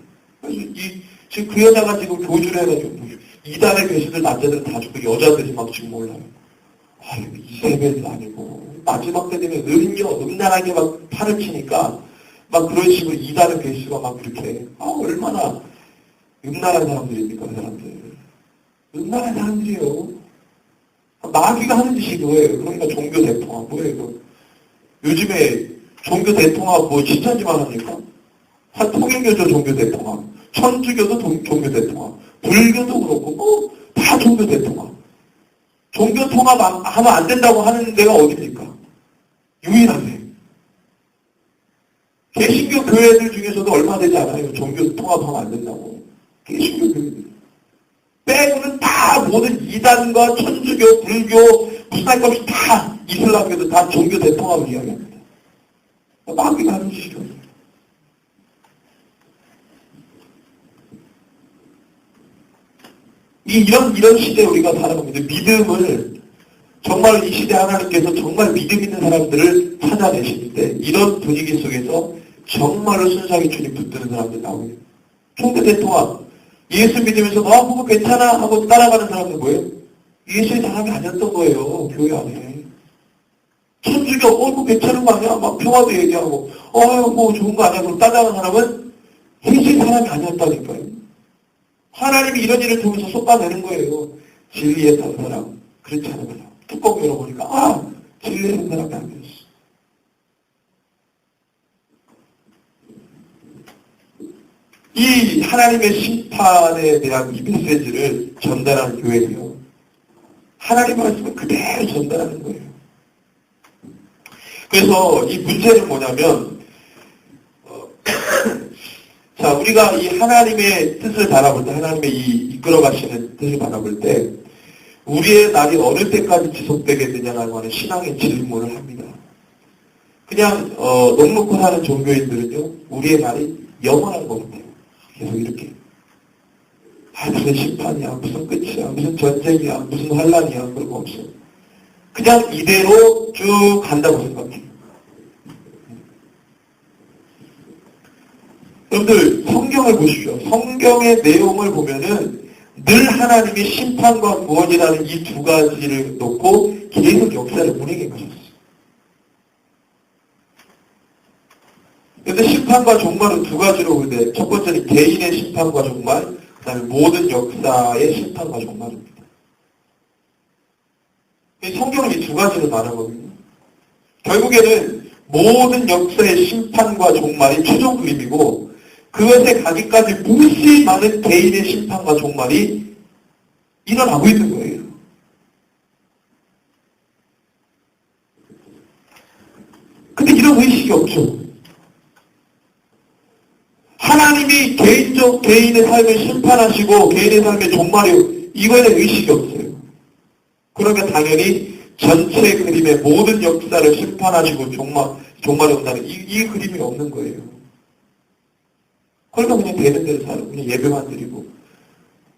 지금 그 여자가 지금 교주를 해가지고 이단의 교수들 남자들은 다 죽고 여자들이 막 지금 올라요. 아유 이세배도 아니고 마지막 때 되면 음란하게 막 팔을 치니까 막 그런 식으로 이단의 교수가 막 그렇게 얼마나 음란한 사람들입니까 그 사람들. 음란한 사람들이에요. 마귀가 하는 짓이 그거예요. 그러니까 종교 대통합 뭐예요 이거. 요즘에 종교 대통합 뭐 신천지만 합니까? 통일교도 종교 대통합, 천주교도 종교 대통합, 불교도 그렇고 뭐 다 종교 대통합. 종교 통합 하면 안 된다고 하는 데가 어디입니까? 유일하네. 개신교 교회들 중에서도 얼마 되지 않아요. 종교 통합하면 안 된다고. 개신교 교회들. 빼고는 다 모든 이단과 천주교, 불교, 무슨 할 것 없이 다 이슬람교도 다 종교 대통합을 이야기합니다. 마귀가 하는 짓이죠. 이런 시대에 우리가 살아갑니다. 믿음을 정말 이 시대 하나님께서 정말 믿음 있는 사람들을 찾아내시는데 이런 분위기 속에서 정말로 순수하게 주님 붙드는 사람들이 나오게. 종교 대통합. 예수 믿으면서 그거 괜찮아 하고 따라가는 사람은 뭐예요? 예수의 사람이 아니었던 거예요. 교회 안에. 천주교 그거 괜찮은 거 아니야? 막 평화도 얘기하고 뭐 좋은 거 아니야? 그럼 따라가는 사람은 예수의 사람이 아니었다니까요. 하나님이 이런 일을 통해서 쏟아내는 거예요. 진리에 선 사람, 그렇지 않은 사람. 뚜껑 열어보니까 진리에 선 사람이 아니었어. 이 하나님의 심판에 대한 이 메시지를 전달하는 교회예요. 하나님의 말씀을 그대로 전달하는 거예요. 그래서 이 문제는 뭐냐면 자, 우리가 이 하나님의 뜻을 바라볼 때, 하나님의 이 이끌어 가시는 뜻을 바라볼 때 우리의 날이 어느 때까지 지속되겠느냐라고 하는 신앙의 질문을 합니다. 그냥 녹놓고 사는 종교인들은요, 우리의 날이 영원한 것 같아요. 계속 이렇게 무슨 심판이야, 무슨 끝이야, 무슨 전쟁이야, 무슨 환란이야, 그런 거 없어요. 그냥 이대로 쭉 간다고 생각해요. 여러분들 성경을 보십시오. 성경의 내용을 보면은 늘 하나님이 심판과 구원이라는 이 두 가지를 놓고 계속 역사를 운행해 가셨어요. 그런데 심판과 종말은 두 가지로 보는데 첫 번째는 개인의 심판과 종말, 그 다음에 모든 역사의 심판과 종말입니다. 성경은 이 두 가지로 나누거든요. 결국에는 모든 역사의 심판과 종말이 최종 그림이고 그것에 가기까지 무수히 많은 개인의 심판과 종말이 일어나고 있는 거예요. 근데 이런 의식이 없죠. 하나님이 개인의 삶을 심판하시고 개인의 삶의 종말이 이거에 대한 의식이 없어요. 그러니까 당연히 전체 그림의 모든 역사를 심판하시고 종말이 온다는 이 그림이 없는 거예요. 그러니까 그냥 되는 대로 살고 그냥 예배만 드리고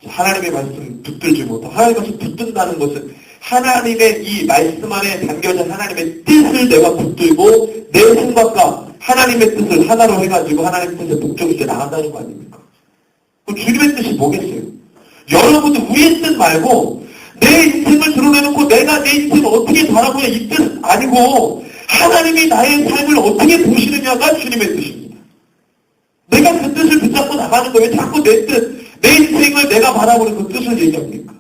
하나님의 말씀 붙들지 못하고 하나님의 말씀 붙든다는 것은 하나님의 이 말씀 안에 담겨진 하나님의 뜻을 내가 붙들고 내 생각과 하나님의 뜻을 하나로 해가지고 하나님의 뜻에 복종して나간다는 거 아닙니까? 그럼 주님의 뜻이 뭐겠어요? 여러분들 우리의 뜻 말고 내 인생을 드러내놓고 내가 내 인생을 어떻게 바라보냐 이 뜻 아니고 하나님이 나의 삶을 어떻게 보시느냐가 주님의 뜻입니다. 내가 그 뜻을 붙잡고 나가는 거예요. 자꾸 내 뜻, 내 인생을 내가 바라보는 그 뜻을 얘기합니까?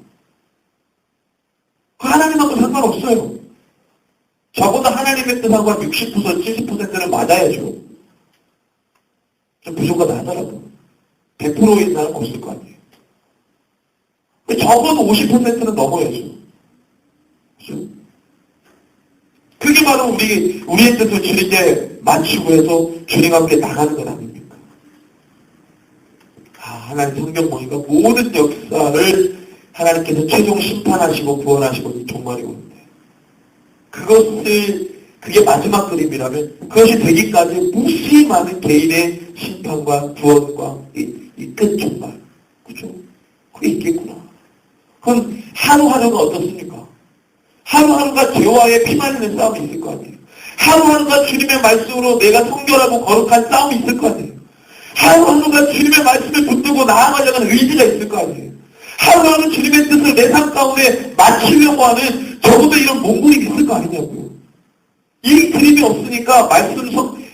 그 하나님하고 상관없어요. 적어도 하나님의 뜻하고 한 60%, 70%는 맞아야죠. 좀 부족하다 하더라도. 100%인 사람은 없을 거 아니에요. 적어도 50%는 넘어야죠. 그렇죠? 그게 바로 우리의 뜻을 주님께 맞추고 해서 주님과 함께 나가는 것 아닙니까? 하나님 성경 보니까 모든 역사를 하나님께서 최종 심판하시고 구원하시고 종말이 오는데 그게 마지막 그림이라면 그것이 되기까지 무수히 많은 개인의 심판과 구원과 이 끝 종말. 그죠? 그게 있겠구나. 그건 하루하루가 어떻습니까? 하루하루가 죄와의 피말리는 싸움이 있을 거 아니에요. 하루하루가 주님의 말씀으로 내가 성결하고 거룩한 싸움이 있을 거 아니에요. 하루하루가 주님의 말씀을 붙들고 나아가려는 의지가 있을 거 아니에요. 하루하루 주님의 뜻을 내 삶 가운데 맞추려고 하는 적어도 이런 몽골이 있을 거 아니냐고요. 이 그림이 없으니까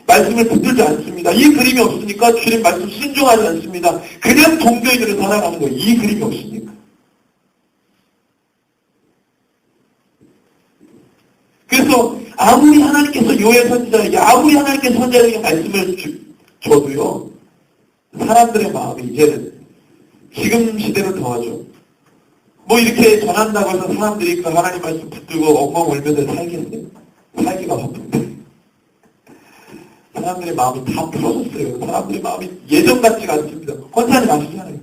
말씀을 붙들지 않습니다. 이 그림이 없으니까 주님 말씀 순종하지 않습니다. 그냥 종교인으로 살아가는 거예요. 이 그림이 없으니까. 그래서 아무리 하나님께서 요엘 선지자에게 아무리 하나님께서 선지자에게 말씀을 줘도요. 사람들의 마음이 이제는 지금 시대는 더하죠. 뭐 이렇게 전한다고 해서 사람들이 그 하나님 말씀 붙들고 엉엉 울면서 살겠어요? 살기가 바쁜데. 사람들의 마음이 다 풀어졌어요. 사람들의 마음이 예전 같지가 않습니다. 권사님 아시잖아요.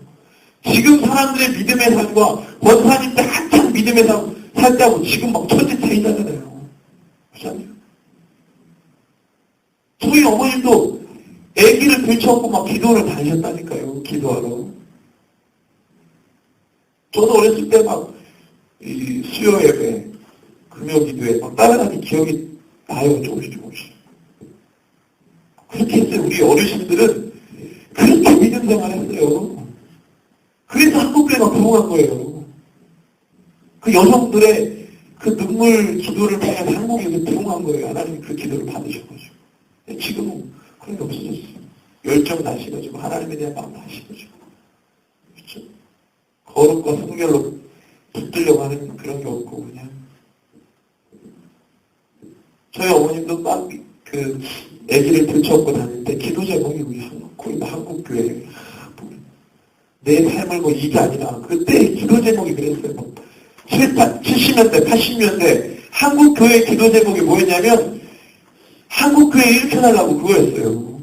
지금 사람들의 믿음의 삶과 권사님 때 한참 믿음의 삶 살 때하고 지금 막 천지 차이잖아요. 그렇잖아요. 저희 어머님도 아기를 들쳐업고 막 기도를 다니셨다니까요. 기도하러. 저도 어렸을 때 막 수요 예배, 금요 기도에 막 따라가는 기억이 나요. 조금씩. 그렇게 했어요. 우리 어르신들은 그렇게 믿음 생활 했어요. 그래서 한국교회가 부흥한 거예요. 그 여성들의 그 눈물 기도를 통해서 한국에서 부흥한 거예요. 하나님이 그 기도를 받으셔가지고. 지금은 그런 게 없어졌어요. 열정 나시가지고 하나님에 대한 마음 나시가지고. 그렇죠? 거룩과 성결로 붙들려고 하는 그런 게 없고 그냥. 저희 어머님도 막 그 아기를 들쳐업고 다닐 때 기도 제목이 우리 한국교회. 내 삶을 뭐 이게 아니라 그때 기도 제목이 그랬어요. 70년대, 80년대 한국교회 기도 제목이 뭐였냐면 한국교회 이렇게 달라고 그거였어요.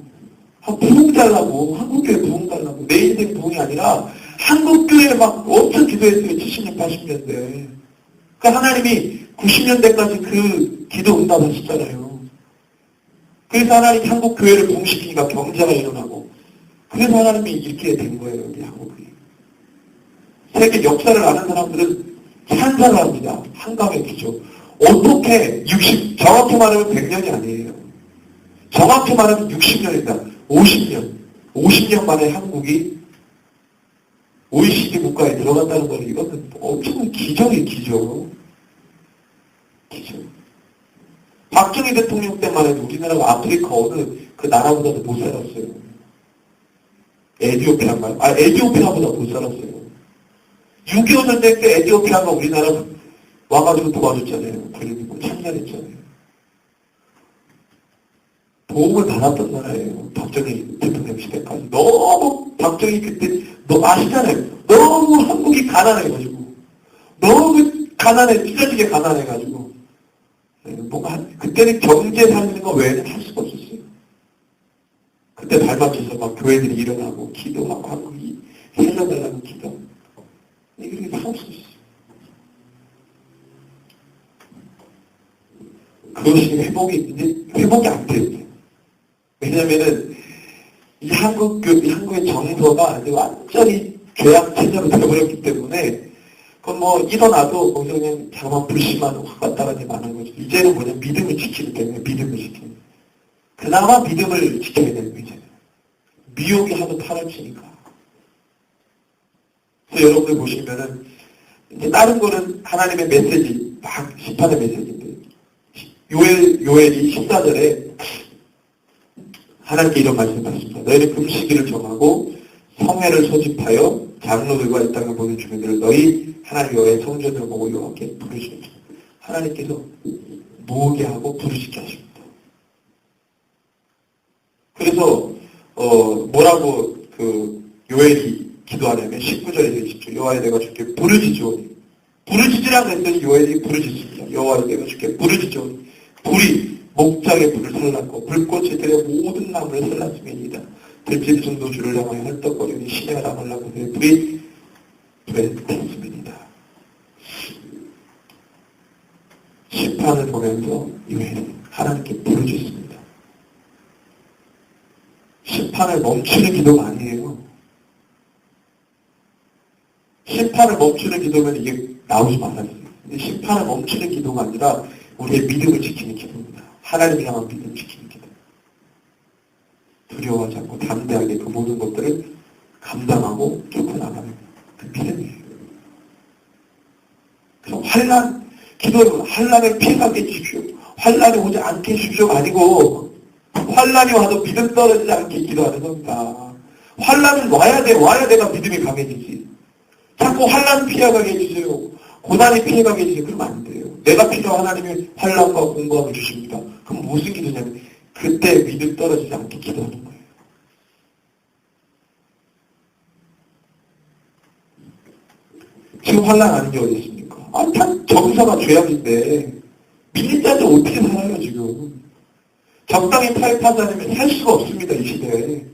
부흥 달라고, 한국교회 부흥 달라고. 내 인생 부흥이 아니라 한국교회 막 엄청 기도했어요. 70년, 80년대. 그러니까 하나님이 90년대까지 그 기도 응답하셨잖아요. 그래서 하나님이 한국교회를 부흥시키니까 경제가 일어나고 그래서 하나님이 이렇게 된 거예요. 여기 한국교회. 세계 역사를 아는 사람들은 찬사를 합니다. 한강의 기조. 어떻게 정확히 말하면 100년이 아니에요. 정확히 말하면 60년이다. 50년. 50년 만에 한국이 OECD 국가에 들어간다는 거는 이거는 엄청난 기적이에요. 기적. 박정희 대통령 때만 해도 우리나라가 아프리카 어느 그 나라보다도 못 살았어요. 에티오피아보다 못 살았어요. 6.25 전쟁 때 에티오피아가 우리나라 와가지고 도와줬잖아요. 그리고 참전했잖아요. 도움을 받았던 나라예요. 박정희 대통령 시대까지. 너무 박정희 그때 아시잖아요. 너무 한국이 가난해가지고 너무 찢어지게 가난해가지고 뭔가 그때는 경제 살리는 거 외에는 할 수가 없었어요. 그때 발맞춰서 막 교회들이 일어나고 기도하고 한국이 살려달라고 기도. 이게 다 없었어요. 그것이 회복이 안 돼요. 왜냐면은 이 한국의 정서가 완전히 죄악 체제로 되어버렸기 때문에 그건 뭐 일어나도 거기서 그냥 자만 불심만 왔다 갔다 많은 거죠. 이제는 뭐냐 믿음을 지키기 때문에 믿음을 지키는. 그나마 믿음을 지켜야 되는 거죠. 이제는. 미혹이 하도 팔을 치니까. 그래서 여러분들 보시면은 이제 다른 거는 하나님의 메시지, 막 심판의 메시지인데 요엘이 14절에 하나님께 이런 말씀을 하십니다. 너희는 금식일을 정하고 성회를 소집하여 장로들과 이 땅에 모든 주민들을 너희 하나님 여호와의 성전을 보고 여호와께 부르십니다. 하나님께서 모으게 하고 부르시게 하십니다. 그래서 뭐라고 요엘이 기도하냐면 19절에 되십시오. 여호와의 내가 주께 부르짖으오니 부르짖으라고 했더니 요엘이 부르짖습니다. 여호와의 내가 주께 부르짖으오니 불이 목장의 불을 살랐고 불꽃이 들의 모든 나무를 살랐음이니이다. 들짐승도 주를 향하여 헐떡거리니 시내가 나물라고 해 불이 불에 탔음이니이다. 심판을 보면서 요엘이 하나님께 부르짖습니다. 심판을 멈추는 기도가 아니에요. 심판을 멈추는 기도면 이게 나오지 말아요. 근데 심판을 멈추는 기도가 아니라 우리의 믿음을 지키는 기도입니다. 하나님을 향한 믿음을 지키는 기도. 두려워하지 않고 담대하게 그 모든 것들을 감당하고 쫓고 나가는 그 믿음이에요. 그래서 기도는 환난을 피하게 해주십시오. 환난이 오지 않게 해주십시오가 아니고 환난이 와도 믿음 떨어지지 않게 기도하는 겁니다. 환난은 와야 내가 믿음이 강해지지. 자꾸 환난 피해가게 해주세요. 고난이 피해가게 해주세요. 그러면 안 돼요. 내가 필요한 하나님의 환난과 공부함을 주십니다. 그럼 무슨 기도냐면 그때 믿음 떨어지지 않게 기도하는 거예요. 지금 환난 아닌 게 어디 있습니까? 다 정서가 죄악인데 믿는 자들 어떻게 살아요 지금. 적당히 타협하지 않으면 살 수가 없습니다. 이 시대에.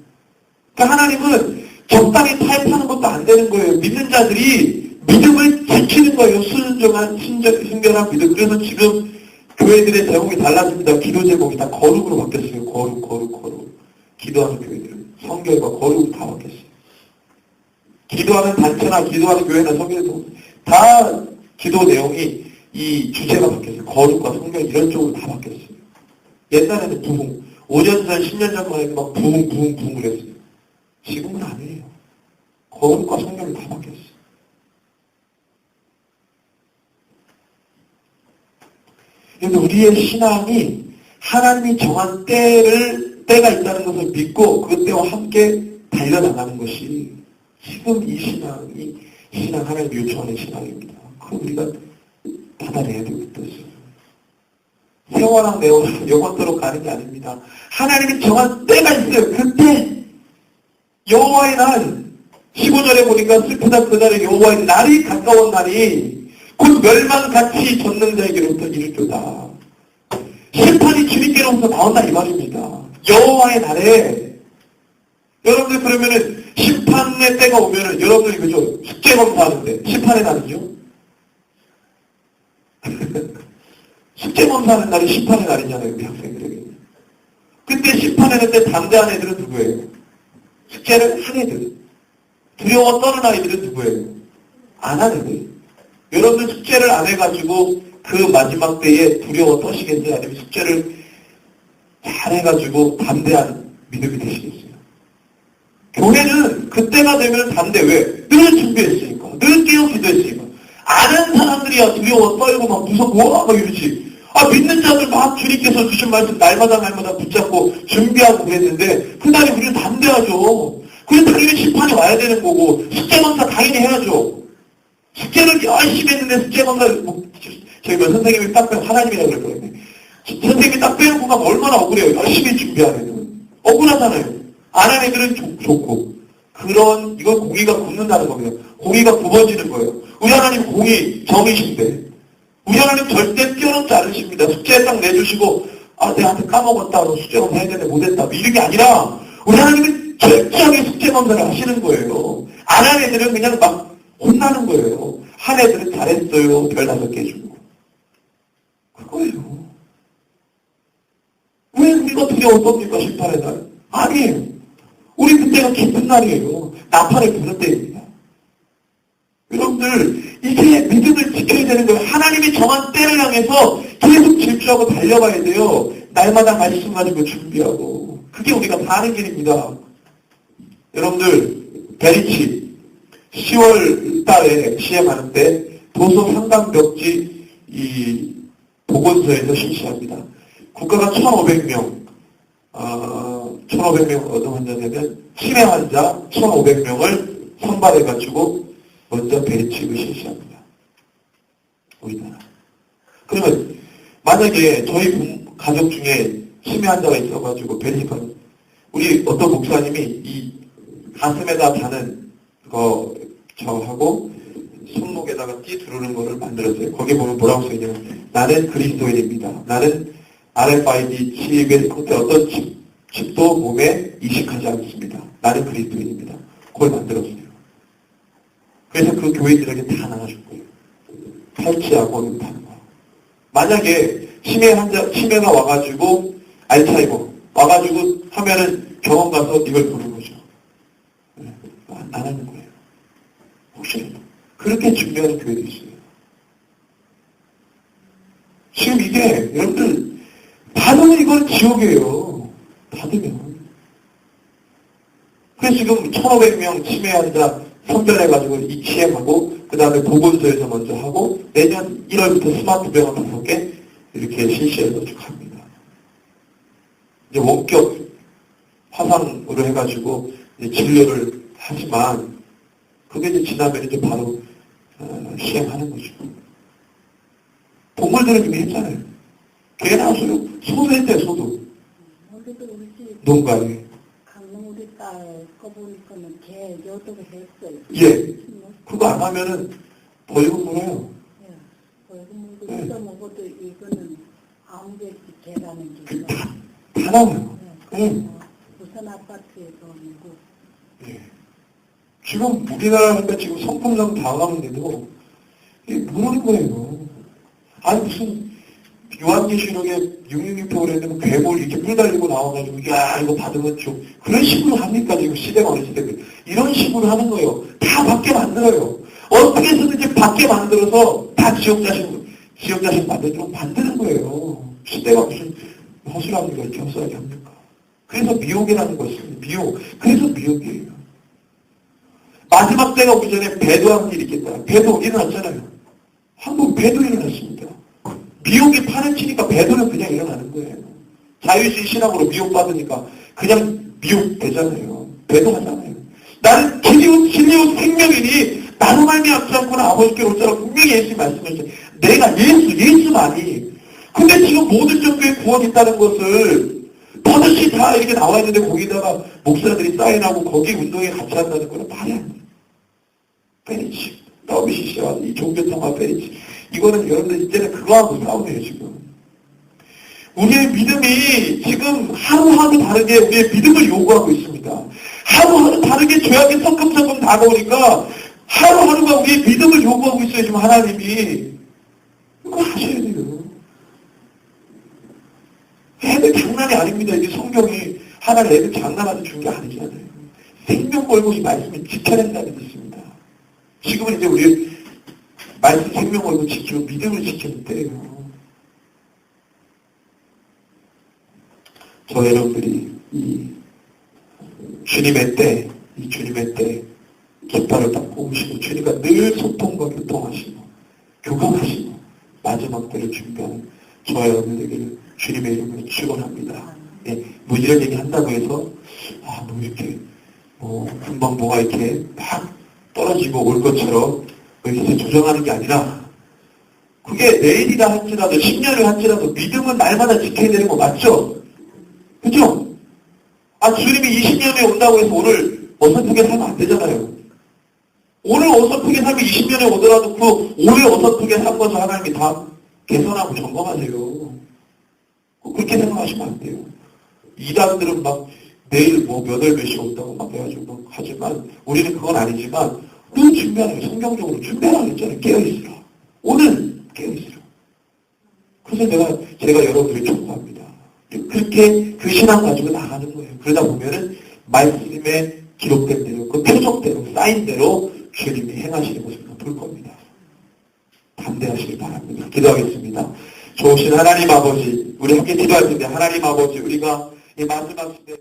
그러니까 하나님은 적당히 타협하는 것도 안 되는 거예요. 믿는 자들이 믿음을 지키는 거예요. 순종한, 순결한 믿음. 그래서 지금 교회들의 제목이 달라집니다. 기도 제목이 다 거룩으로 바뀌었어요. 거룩. 기도하는 교회들. 성결과 거룩으로 다 바뀌었어요. 기도하는 단체나 기도하는 교회나 성결도 다 기도 내용이 이 주제가 바뀌었어요. 거룩과 성결 이런 쪽으로 다 바뀌었어요. 옛날에는 부흥. 5년 전, 10년 전만 해도 막 부흥 그랬어요. 지금은 아니에요. 거울과 성경이 다 바뀌었어. 그래서 우리의 신앙이 하나님이 정한 때가 있다는 것을 믿고 그 때와 함께 달려나가는 것이 지금 이 신앙 하나님이 요청하는 신앙입니다. 그럼 우리가 받아내야 되겠어요. 세월랑 내월 영원토록 가는 게 아닙니다. 하나님이 정한 때가 있어요. 그때 여호와의 날 15절에 보니까 슬프다 그날에 여호와의 날이 가까운 날이 곧 멸망같이 젖는 자에게로부터 이르도다. 심판이 주님께로부터 나온다 이 말입니다. 여호와의 날에 여러분들 그러면은 심판의 때가 오면은 여러분들이 그죠? 숙제검사하는데 심판의 날이죠? 숙제검사하는 날이 심판의 날이잖아요. 우리 학생들에게. 그때 심판의 때 담대한 애들은 누구예요? 숙제를 한 애들. 두려워 떠는 아이들은 누구예요? 안 한 애들. 여러분들 숙제를 안 해가지고 그 마지막 때에 두려워 떠시겠어요? 아니면 숙제를 잘 해가지고 담대한 믿음이 되시겠어요? 교회는 그때가 되면 담대. 왜? 늘 준비했으니까. 늘 깨어 기도했으니까. 아는 사람들이야 두려워 떨고 막 무섭고 막 이러지. 믿는 자들 막 주님께서 주신 말씀 날마다 붙잡고 준비하고 그랬는데 그날이 우리는 담대하죠. 그래서 당연히 심판이 와야 되는 거고 숙제검사 당연히 해야죠. 숙제를 열심히 했는데 숙제검사 저희 선생님이 딱 빼고 하나님이라고 그럴 거예요. 선생님이 딱 빼놓고 가면 얼마나 억울해요. 열심히 준비하면 억울하잖아요. 안 한 애들은 좋고 이건 공의가 굳는다는 겁니다. 공의가 굽어지는 거예요. 우리 하나님 공의 정이신데 우리 하나님 절대 뛰어넘지 않으십니다. 숙제 딱 내주시고 내한테 까먹었다. 너 숙제검사 해야 되는데 못했다. 이런 게 아니라 우리 하나님은 철저하게 숙제검사를 하시는 거예요. 안 한 애들은 그냥 막 혼나는 거예요. 한 애들은 잘했어요. 별 5개 주고. 그거예요. 왜 우리가 두려웠습니까? 심판의 날. 아니에요. 우리 그때가 기쁜 날이에요. 나팔을 부는 때입니다. 여러분들 이제 믿음을 지켜야 되는 거예요. 하나님이 정한 때를 향해서 계속 질주하고 달려가야 돼요. 날마다 말씀 가지고 준비하고. 그게 우리가 사는 길입니다. 여러분들 베리치 10월 달에 시행하는 때 도서 상담벽지 이 보건소에서 실시합니다. 국가가 1,500명 1,500명 어떤 환자냐면 치매 환자 1,500명을 선발해가지고 먼저 베리치를 실시합니다. 우리나라. 그러면 만약에 저희 가족 중에 치매 환자가 있어가지고 베리치판 우리 어떤 목사님이 이 가슴에다 다는 거 저하고 손목에다가 띠 두르는 거를 만들었어요. 거기 보면 뭐라고 써있냐면 나는 그리스도인입니다. 나는 RFID 칩의 어떤 칩도 몸에 이식하지 않습니다. 나는 그리스도인입니다. 그걸 만들었어요. 그래서 그 교회들에게 다 나눠줬고요. 팔찌하고 이거 파는 거. 만약에 치매가 와가지고 알츠하이머 와가지고 하면은 병원 가서 이걸 보는 거죠. 안 하는 거예요. 혹시 그렇게 준비하는 교회도 있어요. 지금 이게 여러분들 받으면 이건 지옥이에요. 받으면. 그래서 지금 1,500명 치매 환자 선별해가지고 시행하고 그 다음에 보건소에서 먼저 하고 내년 1월부터 스마트 병원 5개 이렇게 실시해서 쭉 합니다. 이제 원격 화상으로 해가지고 이제 진료를 하지만 그게 이제 지나면 이제 바로 시행하는 거죠. 동물들은 이미 했잖아요. 개나 소도 했대요, 소도. 농가에. 강릉 우리 딸 거 보니까는 개 여도를 했어요. 예. 그거 안 하면은 벌금 물어요. 예. 벌금 물고 잊어먹어도 이거는 아무개지 개라는 게. 다 나와요. 예. 부산 아파트에서 오고. 예. 지금 우리나라가 지금 성폭력 당하는데도 이게 모르는 거예요. 아니 무슨 요한계시록에 666표를 했는데 괴물 이렇게 뿔 달리고 나와가지고 야 이거 받으면 좀 그런 식으로 합니까 지금 시대가 어느 시대인데 이런 식으로 하는 거예요. 다 받게 만들어요. 어떻게 해서든지 받게 만들어서 다 지역자식 만드는 거예요. 시대가 무슨 허술합니까? 이렇게 허술하게 합니까? 그래서 미혹이라는 것은 미혹. 그래서 미혹이에요. 마지막 때가 오기 전에 배도한 일이 있겠다. 배도 일어났잖아요. 한국 배도 일어났습니다. 미혹이 판을 치니까 배도는 그냥 일어나는 거예요. 자유주의 신학으로 미혹받으니까 그냥 미혹되잖아요. 배도하잖아요. 나는 진리요 생명이니 나로 말미암지 않고는 아버지께로 오자라고 분명히 예수님 말씀하셨어요. 내가 예수만이. 근데 지금 모든 종교에 구원이 있다는 것을 버젓이 다 이렇게 나와 있는데 거기다가 목사들이 사인하고 거기 운동에 같이 한다는 거는 말이 안 돼요. 페리치. WCC와 이 종교통합 페리치. 이거는 여러분들 이제는 그거하고 싸우네요, 지금. 우리의 믿음이 지금 하루하루 다르게 우리의 믿음을 요구하고 있습니다. 하루하루 다르게 죄악이 섞음섞음 다가오니까 하루하루가 우리의 믿음을 요구하고 있어요, 지금 하나님이. 이거 하셔야 돼요. 애들 장난이 아닙니다. 이게 성경이 하나님 애들 장난하듯 준 게 아니잖아요. 생명 걸고 이 말씀을 지켜낸다는 게 있습니다. 지금은 이제 우리 말씀 생명 걸고 지키고 믿음을 지키는 때예요. 저 여러분들이 이 주님의 때 깃발을 딱 꼽으시고 주님과 늘 소통과 교통하시고 교감하시고 마지막 때를 준비하는 저 여러분들에게 주님의 이름으로 축원합니다. 예, 뭐 이런 얘기 한다고 해서 뭐 이렇게 금방 뭐가 이렇게 막 떨어지고 올 것처럼 이렇게 조정하는 게 아니라 그게 내일이라 할지라도 10년을 할지라도 믿음은 날마다 지켜야 되는 거 맞죠? 그죠? 주님이 20년에 온다고 해서 오늘 어설프게 살면 안 되잖아요. 오늘 어설프게 살면 20년에 오더라도 그 오늘 어설프게 산 것을 하나님이 다 개선하고 점검하세요. 그렇게 생각하시면 안 돼요. 이단들은 막 내일 몇 시 온다고 막 해가지고 하지만 우리는 그건 아니지만 늘 준비하는 게 성경적으로 준비하라고 했잖아요. 깨어있으라. 오늘 깨어있으라. 그래서 제가 여러분들을 촉구합니다. 그렇게 그 신앙 가지고 나가는 거예요. 그러다 보면은 말씀에 기록된 대로 그 표적대로 사인대로 주님이 행하시는 모습을 볼 겁니다. 담대하시길 바랍니다. 기도하겠습니다. 좋으신 하나님 아버지, 우리 함께 기도할 텐데 하나님 아버지 우리가 이 말씀하실 때